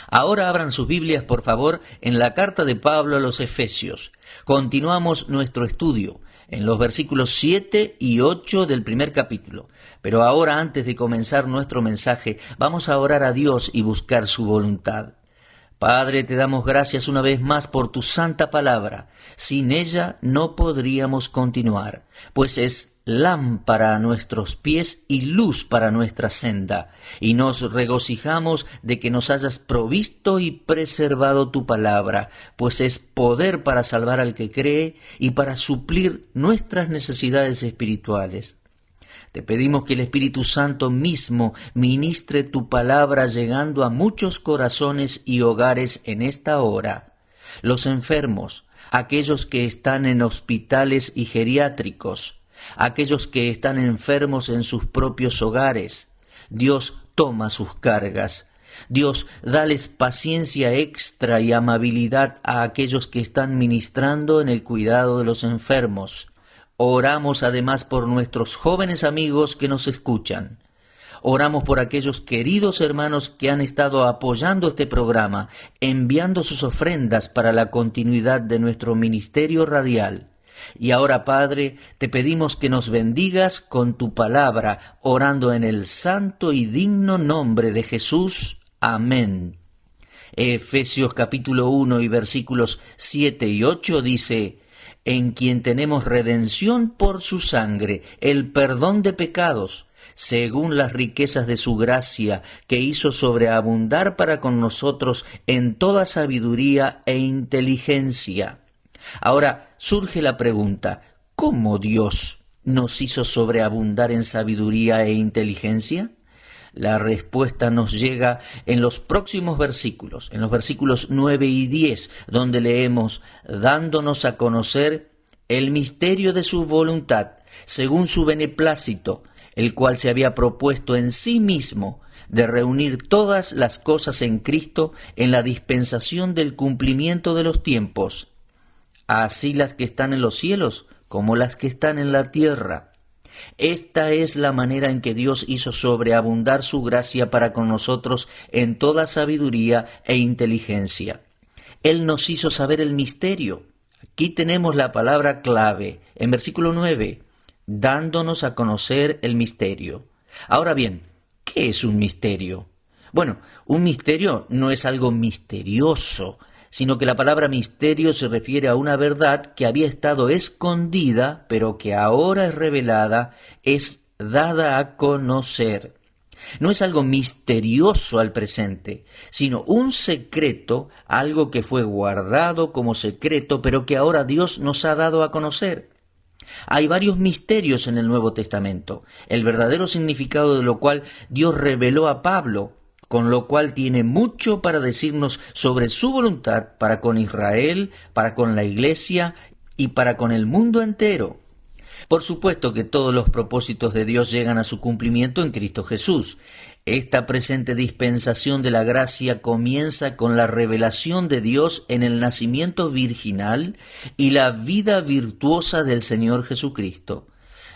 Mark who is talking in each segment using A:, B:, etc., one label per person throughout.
A: Ahora abran sus Biblias, por favor, en la carta de Pablo a los Efesios. Continuamos nuestro estudio en los versículos 7 y 8 del primer capítulo. Pero ahora, antes de comenzar nuestro mensaje, vamos a orar a Dios y buscar su voluntad. Padre, te damos gracias una vez más por tu santa palabra. Sin ella no podríamos continuar, pues es lámpara a nuestros pies y luz para nuestra senda, y nos regocijamos de que nos hayas provisto y preservado tu palabra, pues es poder para salvar al que cree y para suplir nuestras necesidades espirituales. Te pedimos que el Espíritu Santo mismo ministre tu palabra llegando a muchos corazones y hogares en esta hora. Los enfermos, aquellos que están en hospitales y geriátricos, aquellos que están enfermos en sus propios hogares. Dios toma sus cargas. Dios, dales paciencia extra y amabilidad a aquellos que están ministrando en el cuidado de los enfermos. Oramos además por nuestros jóvenes amigos que nos escuchan. Oramos por aquellos queridos hermanos que han estado apoyando este programa, enviando sus ofrendas para la continuidad de nuestro ministerio radial. Y ahora, Padre, te pedimos que nos bendigas con tu palabra, orando en el santo y digno nombre de Jesús. Amén. Efesios capítulo 1 y versículos 7 y 8 dice: en quien tenemos redención por su sangre, el perdón de pecados, según las riquezas de su gracia, que hizo sobreabundar para con nosotros en toda sabiduría e inteligencia. Ahora surge la pregunta: ¿cómo Dios nos hizo sobreabundar en sabiduría e inteligencia? La respuesta nos llega en los próximos versículos, en los versículos 9 y 10, donde leemos: dándonos a conocer el misterio de su voluntad, según su beneplácito, el cual se había propuesto en sí mismo de reunir todas las cosas en Cristo en la dispensación del cumplimiento de los tiempos, así las que están en los cielos como las que están en la tierra. Esta es la manera en que Dios hizo sobreabundar su gracia para con nosotros en toda sabiduría e inteligencia. Él nos hizo saber el misterio. Aquí tenemos la palabra clave, en versículo 9, dándonos a conocer el misterio. Ahora bien, ¿qué es un misterio? Bueno, un misterio no es algo misterioso, sino que la palabra misterio se refiere a una verdad que había estado escondida, pero que ahora es revelada, es dada a conocer. No es algo misterioso al presente, sino un secreto, algo que fue guardado como secreto, pero que ahora Dios nos ha dado a conocer. Hay varios misterios en el Nuevo Testamento, el verdadero significado de lo cual Dios reveló a Pablo, con lo cual tiene mucho para decirnos sobre su voluntad para con Israel, para con la Iglesia y para con el mundo entero. Por supuesto que todos los propósitos de Dios llegan a su cumplimiento en Cristo Jesús. Esta presente dispensación de la gracia comienza con la revelación de Dios en el nacimiento virginal y la vida virtuosa del Señor Jesucristo.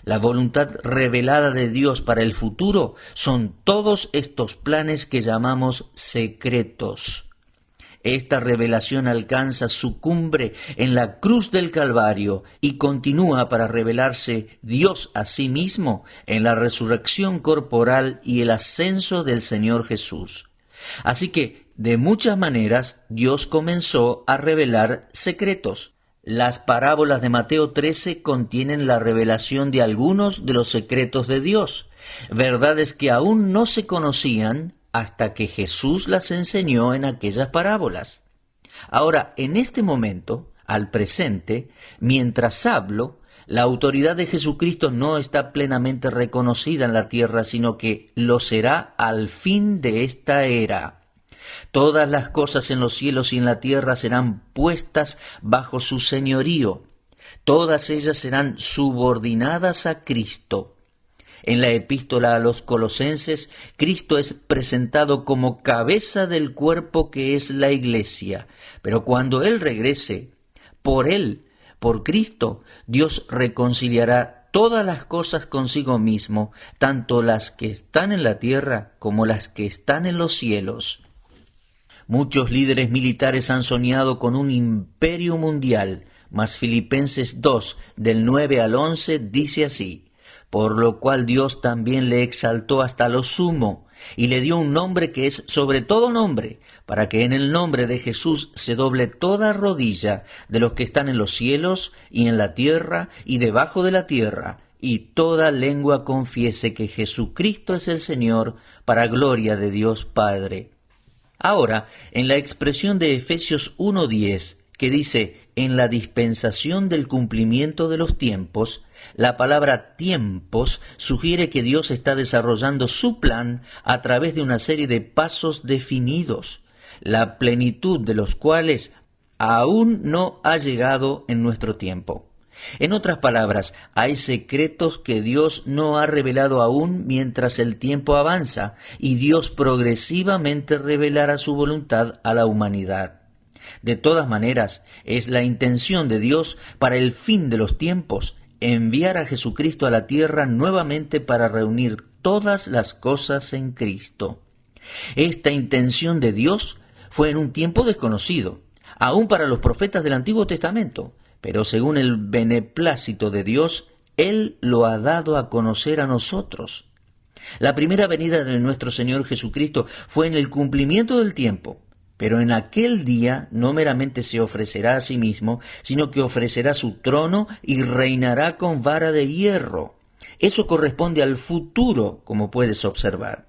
A: La voluntad revelada de Dios para el futuro son todos estos planes que llamamos secretos. Esta revelación alcanza su cumbre en la cruz del Calvario y continúa para revelarse Dios a sí mismo en la resurrección corporal y el ascenso del Señor Jesús. Así que, de muchas maneras, Dios comenzó a revelar secretos. Las parábolas de Mateo 13 contienen la revelación de algunos de los secretos de Dios, verdades que aún no se conocían hasta que Jesús las enseñó en aquellas parábolas. Ahora, en este momento, al presente, mientras hablo, la autoridad de Jesucristo no está plenamente reconocida en la tierra, sino que lo será al fin de esta era. Todas las cosas en los cielos y en la tierra serán puestas bajo su señorío. Todas ellas serán subordinadas a Cristo. En la epístola a los Colosenses, Cristo es presentado como cabeza del cuerpo que es la Iglesia. Pero cuando Él regrese, por Él, por Cristo, Dios reconciliará todas las cosas consigo mismo, tanto las que están en la tierra como las que están en los cielos. Muchos líderes militares han soñado con un imperio mundial, mas Filipenses 2, del 9 al 11, dice así: por lo cual Dios también le exaltó hasta lo sumo, y le dio un nombre que es sobre todo nombre, para que en el nombre de Jesús se doble toda rodilla de los que están en los cielos y en la tierra y debajo de la tierra, y toda lengua confiese que Jesucristo es el Señor, para gloria de Dios Padre. Ahora, en la expresión de Efesios 1:10, que dice, en la dispensación del cumplimiento de los tiempos, la palabra tiempos sugiere que Dios está desarrollando su plan a través de una serie de pasos definidos, la plenitud de los cuales aún no ha llegado en nuestro tiempo. En otras palabras, hay secretos que Dios no ha revelado aún mientras el tiempo avanza, y Dios progresivamente revelará su voluntad a la humanidad. De todas maneras, es la intención de Dios para el fin de los tiempos enviar a Jesucristo a la tierra nuevamente para reunir todas las cosas en Cristo. Esta intención de Dios fue en un tiempo desconocido, aún para los profetas del Antiguo Testamento, pero según el beneplácito de Dios, Él lo ha dado a conocer a nosotros. La primera venida de nuestro Señor Jesucristo fue en el cumplimiento del tiempo, pero en aquel día no meramente se ofrecerá a sí mismo, sino que ofrecerá su trono y reinará con vara de hierro. Eso corresponde al futuro, como puedes observar.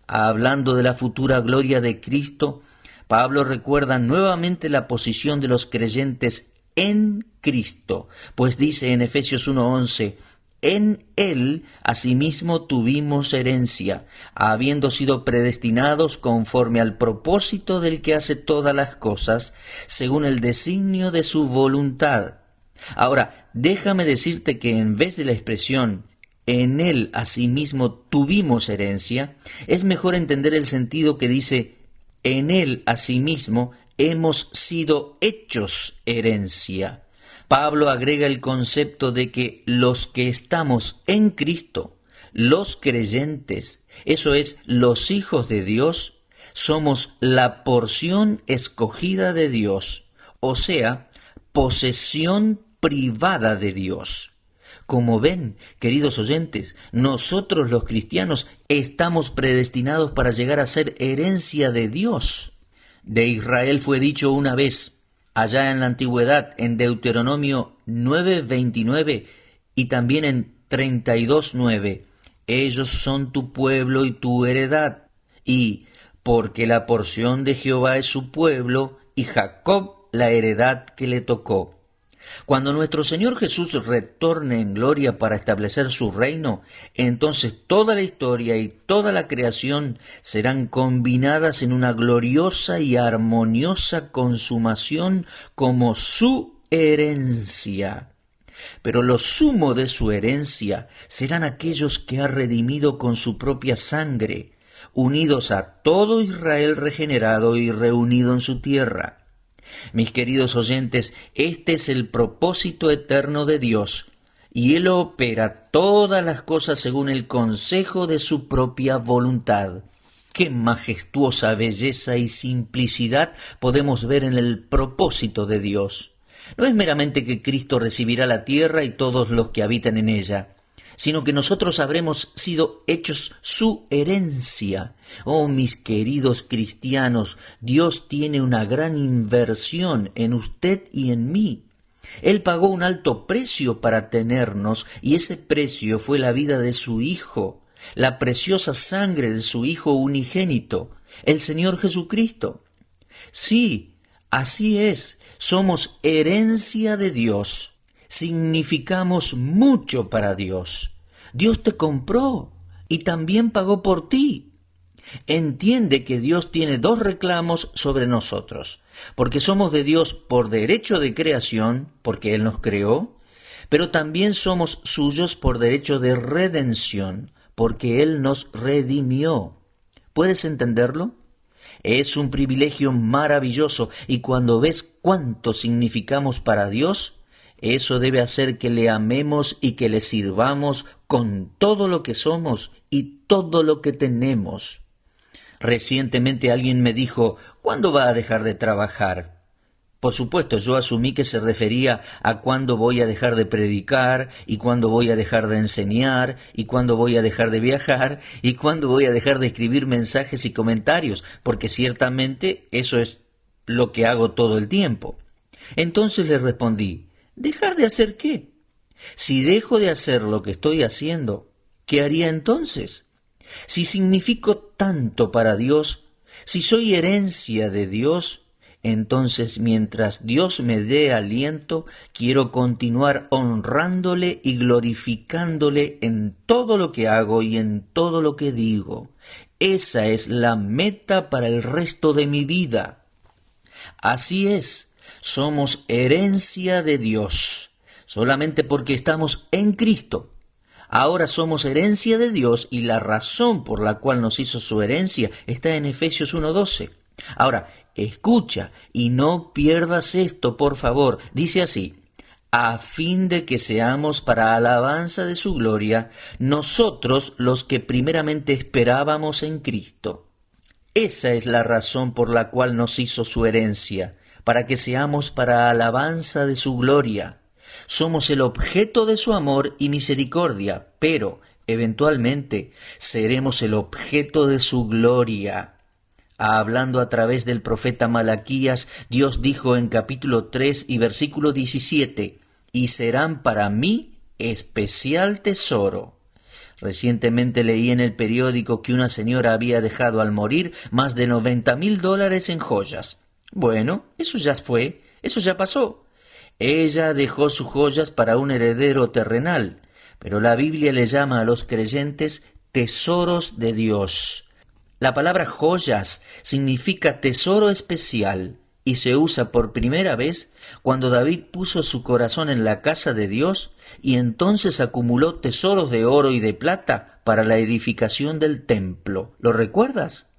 A: Hablando de la futura gloria de Cristo, Pablo recuerda nuevamente la posición de los creyentes en Cristo, pues dice en Efesios 1:11, en Él asimismo tuvimos herencia, habiendo sido predestinados conforme al propósito del que hace todas las cosas, según el designio de su voluntad. Ahora, déjame decirte que en vez de la expresión en Él asimismo tuvimos herencia, es mejor entender el sentido que dice en Él asimismo hemos sido hechos herencia. Pablo agrega el concepto de que los que estamos en Cristo, los creyentes, eso es, los hijos de Dios, somos la porción escogida de Dios, o sea, posesión privada de Dios. Como ven, queridos oyentes, nosotros los cristianos estamos predestinados para llegar a ser herencia de Dios. De Israel fue dicho una vez, allá en la antigüedad, en Deuteronomio 9:29 y también en 32:9, ellos son tu pueblo y tu heredad, y porque la porción de Jehová es su pueblo, y Jacob la heredad que le tocó. Cuando nuestro Señor Jesús retorne en gloria para establecer su reino, entonces toda la historia y toda la creación serán combinadas en una gloriosa y armoniosa consumación como su herencia. Pero lo sumo de su herencia serán aquellos que ha redimido con su propia sangre, unidos a todo Israel regenerado y reunido en su tierra. Mis queridos oyentes, este es el propósito eterno de Dios, y Él opera todas las cosas según el consejo de su propia voluntad. Qué majestuosa belleza y simplicidad podemos ver en el propósito de Dios. No es meramente que Cristo recibirá la tierra y todos los que habitan en ella, sino que nosotros habremos sido hechos su herencia. Oh, mis queridos cristianos, Dios tiene una gran inversión en usted y en mí. Él pagó un alto precio para tenernos, y ese precio fue la vida de su Hijo, la preciosa sangre de su Hijo unigénito, el Señor Jesucristo. Sí, así es, somos herencia de Dios. Significamos mucho para Dios. Dios te compró y también pagó por ti. Entiende que Dios tiene dos reclamos sobre nosotros, porque somos de Dios por derecho de creación, porque Él nos creó, pero también somos suyos por derecho de redención, porque Él nos redimió. ¿Puedes entenderlo? Es un privilegio maravilloso, y cuando ves cuánto significamos para Dios, eso debe hacer que le amemos y que le sirvamos con todo lo que somos y todo lo que tenemos. Recientemente alguien me dijo, ¿cuándo va a dejar de trabajar? Por supuesto, yo asumí que se refería a cuándo voy a dejar de predicar, y cuándo voy a dejar de enseñar, y cuándo voy a dejar de viajar, y cuándo voy a dejar de escribir mensajes y comentarios, porque ciertamente eso es lo que hago todo el tiempo. Entonces le respondí, ¿dejar de hacer qué? Si dejo de hacer lo que estoy haciendo, ¿qué haría entonces? Si significo tanto para Dios, si soy herencia de Dios, entonces mientras Dios me dé aliento, quiero continuar honrándole y glorificándole en todo lo que hago y en todo lo que digo. Esa es la meta para el resto de mi vida. Así es, somos herencia de Dios, solamente porque estamos en Cristo. Ahora somos herencia de Dios y la razón por la cual nos hizo su herencia está en Efesios 1:12. Ahora, escucha y no pierdas esto, por favor. Dice así, a fin de que seamos para alabanza de su gloria, nosotros los que primeramente esperábamos en Cristo. Esa es la razón por la cual nos hizo su herencia, para que seamos para alabanza de su gloria. Somos el objeto de su amor y misericordia, pero eventualmente seremos el objeto de su gloria. Hablando a través del profeta Malaquías, Dios dijo en capítulo 3 y versículo 17, y serán para mí especial tesoro. Recientemente leí en el periódico que una señora había dejado al morir más de $90,000 en joyas. Bueno, eso ya fue, eso ya pasó. Ella dejó sus joyas para un heredero terrenal, pero la Biblia le llama a los creyentes tesoros de Dios. La palabra joyas significa tesoro especial y se usa por primera vez cuando David puso su corazón en la casa de Dios y entonces acumuló tesoros de oro y de plata para la edificación del templo. ¿Lo recuerdas?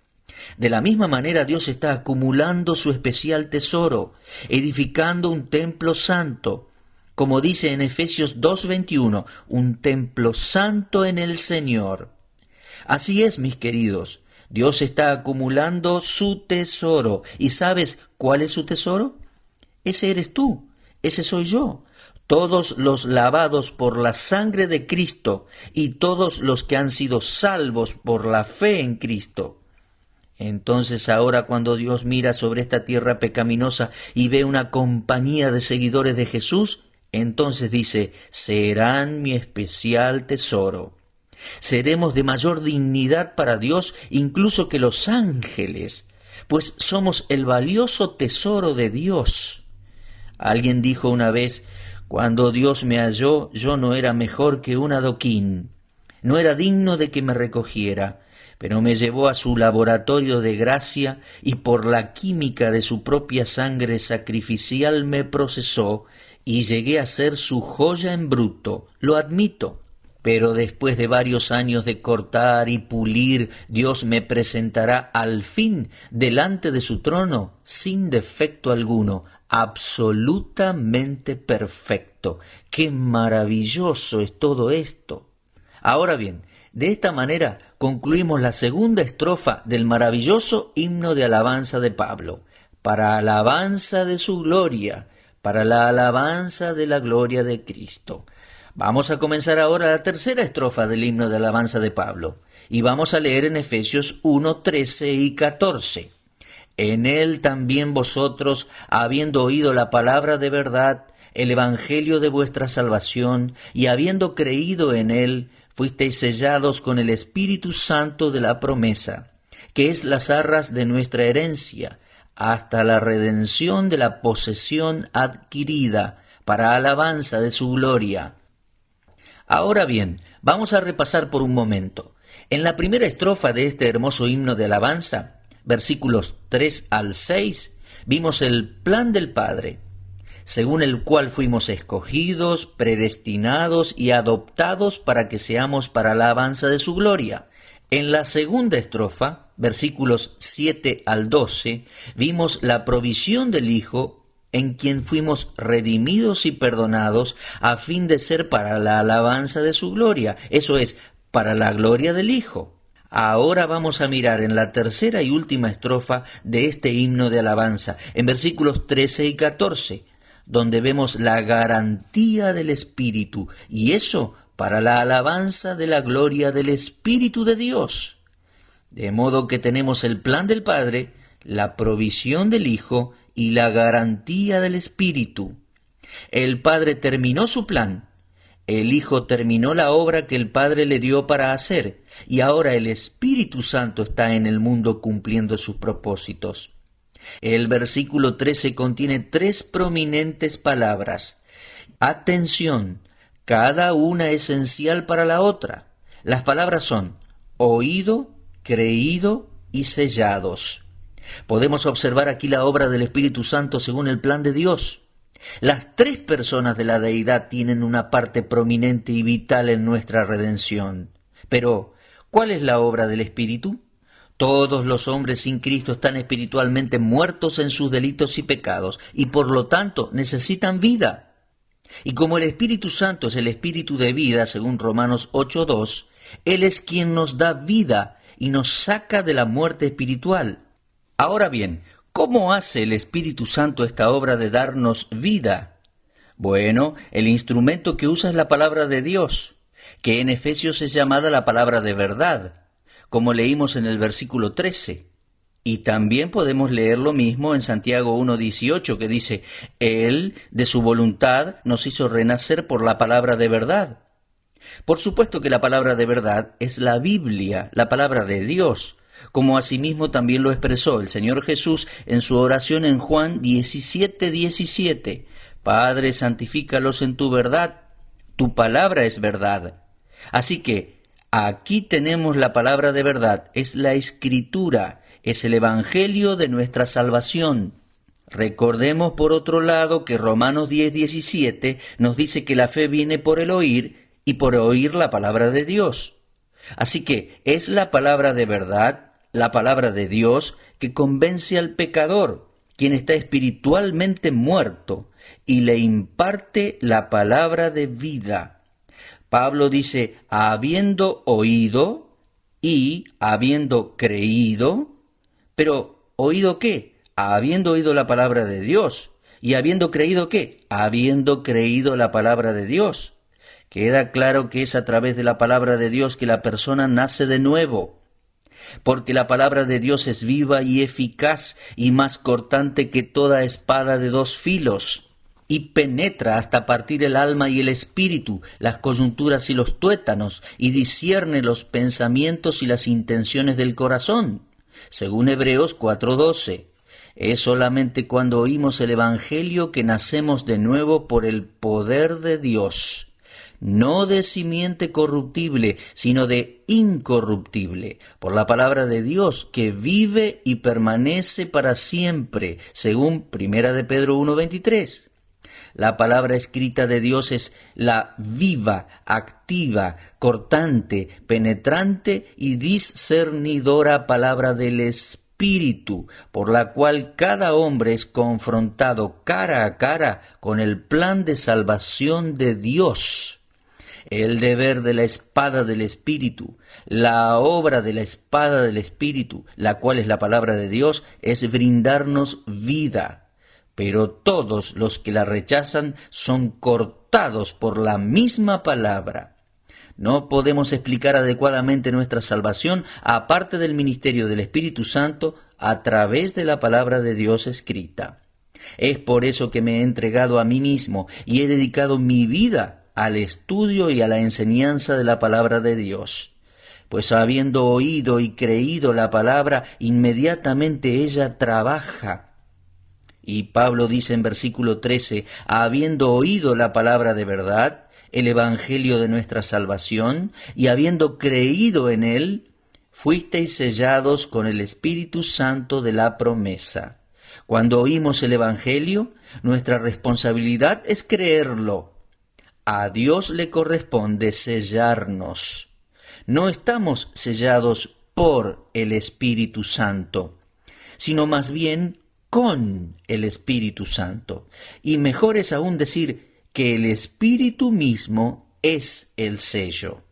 A: De la misma manera Dios está acumulando su especial tesoro, edificando un templo santo, como dice en Efesios 2:21, un templo santo en el Señor. Así es, mis queridos, Dios está acumulando su tesoro. ¿Y sabes cuál es su tesoro? Ese eres tú, ese soy yo. Todos los lavados por la sangre de Cristo y todos los que han sido salvos por la fe en Cristo. Entonces ahora cuando Dios mira sobre esta tierra pecaminosa y ve una compañía de seguidores de Jesús, entonces dice, serán mi especial tesoro. Seremos de mayor dignidad para Dios incluso que los ángeles, pues somos el valioso tesoro de Dios. Alguien dijo una vez, cuando Dios me halló, yo no era mejor que un adoquín, no era digno de que me recogiera, pero me llevó a su laboratorio de gracia y por la química de su propia sangre sacrificial me procesó y llegué a ser su joya en bruto, lo admito. Pero después de varios años de cortar y pulir, Dios me presentará al fin delante de su trono sin defecto alguno, absolutamente perfecto. ¡Qué maravilloso es todo esto! Ahora bien, de esta manera concluimos la segunda estrofa del maravilloso himno de alabanza de Pablo, para alabanza de su gloria, para la alabanza de la gloria de Cristo. Vamos a comenzar ahora la tercera estrofa del himno de alabanza de Pablo, y vamos a leer en Efesios 1:13 y 14. En él también vosotros, habiendo oído la palabra de verdad, el evangelio de vuestra salvación, y habiendo creído en él, fuisteis sellados con el Espíritu Santo de la promesa, que es las arras de nuestra herencia, hasta la redención de la posesión adquirida, para alabanza de su gloria. Ahora bien, vamos a repasar por un momento. En la primera estrofa de este hermoso himno de alabanza, versículos 3 al 6, vimos el plan del Padre, según el cual fuimos escogidos, predestinados y adoptados para que seamos para la alabanza de su gloria. En la segunda estrofa, versículos 7 al 12, vimos la provisión del Hijo, en quien fuimos redimidos y perdonados a fin de ser para la alabanza de su gloria, eso es, para la gloria del Hijo. Ahora vamos a mirar en la tercera y última estrofa de este himno de alabanza, en versículos 13 y 14, donde vemos la garantía del Espíritu, y eso para la alabanza de la gloria del Espíritu de Dios. De modo que tenemos el plan del Padre, la provisión del Hijo y la garantía del Espíritu. El Padre terminó su plan, el Hijo terminó la obra que el Padre le dio para hacer, y ahora el Espíritu Santo está en el mundo cumpliendo sus propósitos. El versículo 13 contiene 3 prominentes palabras. Atención, cada una esencial para la otra. Las palabras son oído, creído y sellados. Podemos observar aquí la obra del Espíritu Santo según el plan de Dios. Las 3 personas de la deidad tienen una parte prominente y vital en nuestra redención. Pero, ¿cuál es la obra del Espíritu? Todos los hombres sin Cristo están espiritualmente muertos en sus delitos y pecados, y por lo tanto necesitan vida. Y como el Espíritu Santo es el Espíritu de vida, según Romanos 8:2, Él es quien nos da vida y nos saca de la muerte espiritual. Ahora bien, ¿cómo hace el Espíritu Santo esta obra de darnos vida? Bueno, el instrumento que usa es la palabra de Dios, que en Efesios es llamada la palabra de verdad, como leímos en el versículo 13. Y también podemos leer lo mismo en Santiago 1:18, que dice, Él, de su voluntad, nos hizo renacer por la palabra de verdad. Por supuesto que la palabra de verdad es la Biblia, la palabra de Dios, como asimismo también lo expresó el Señor Jesús en su oración en Juan 17:17. Padre, santifícalos en tu verdad, tu palabra es verdad. Así que aquí tenemos la palabra de verdad, es la Escritura, es el Evangelio de nuestra salvación. Recordemos por otro lado que Romanos 10:17 nos dice que la fe viene por el oír y por oír la palabra de Dios. Así que es la palabra de verdad, la palabra de Dios, que convence al pecador, quien está espiritualmente muerto, y le imparte la palabra de vida. Pablo dice, habiendo oído y habiendo creído, pero ¿oído qué? Habiendo oído la palabra de Dios. ¿Y habiendo creído qué? Habiendo creído la palabra de Dios. Queda claro que es a través de la palabra de Dios que la persona nace de nuevo, porque la palabra de Dios es viva y eficaz y más cortante que toda espada de 2 filos, y penetra hasta partir el alma y el espíritu, las coyunturas y los tuétanos, y discierne los pensamientos y las intenciones del corazón, según Hebreos 4:12. Es solamente cuando oímos el Evangelio que nacemos de nuevo por el poder de Dios, no de simiente corruptible, sino de incorruptible, por la palabra de Dios que vive y permanece para siempre, según 1 de Pedro 1:23. La palabra escrita de Dios es la viva, activa, cortante, penetrante y discernidora palabra del Espíritu, por la cual cada hombre es confrontado cara a cara con el plan de salvación de Dios. El deber de la espada del Espíritu, la obra de la espada del Espíritu, la cual es la palabra de Dios, es brindarnos vida. Pero todos los que la rechazan son cortados por la misma palabra. No podemos explicar adecuadamente nuestra salvación aparte del ministerio del Espíritu Santo a través de la palabra de Dios escrita. Es por eso que me he entregado a mí mismo y he dedicado mi vida al estudio y a la enseñanza de la palabra de Dios. Pues habiendo oído y creído la palabra, inmediatamente ella trabaja. Y Pablo dice en versículo 13, habiendo oído la palabra de verdad, el evangelio de nuestra salvación, y habiendo creído en él, fuisteis sellados con el Espíritu Santo de la promesa. Cuando oímos el evangelio, nuestra responsabilidad es creerlo. A Dios le corresponde sellarnos. No estamos sellados por el Espíritu Santo, sino más bien con el Espíritu Santo. Y mejor es aún decir que el Espíritu mismo es el sello.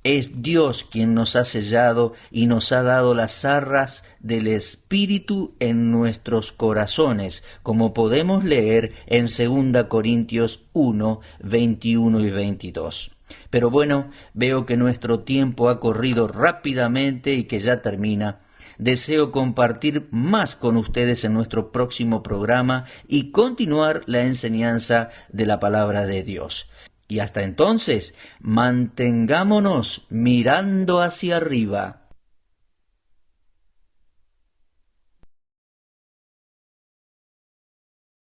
A: Es Dios quien nos ha sellado y nos ha dado las arras del Espíritu en nuestros corazones, como podemos leer en 2 Corintios 1, 21 y 22. Pero bueno, veo que nuestro tiempo ha corrido rápidamente y que ya termina. Deseo compartir más con ustedes en nuestro próximo programa y continuar la enseñanza de la palabra de Dios. Y hasta entonces, mantengámonos mirando hacia arriba.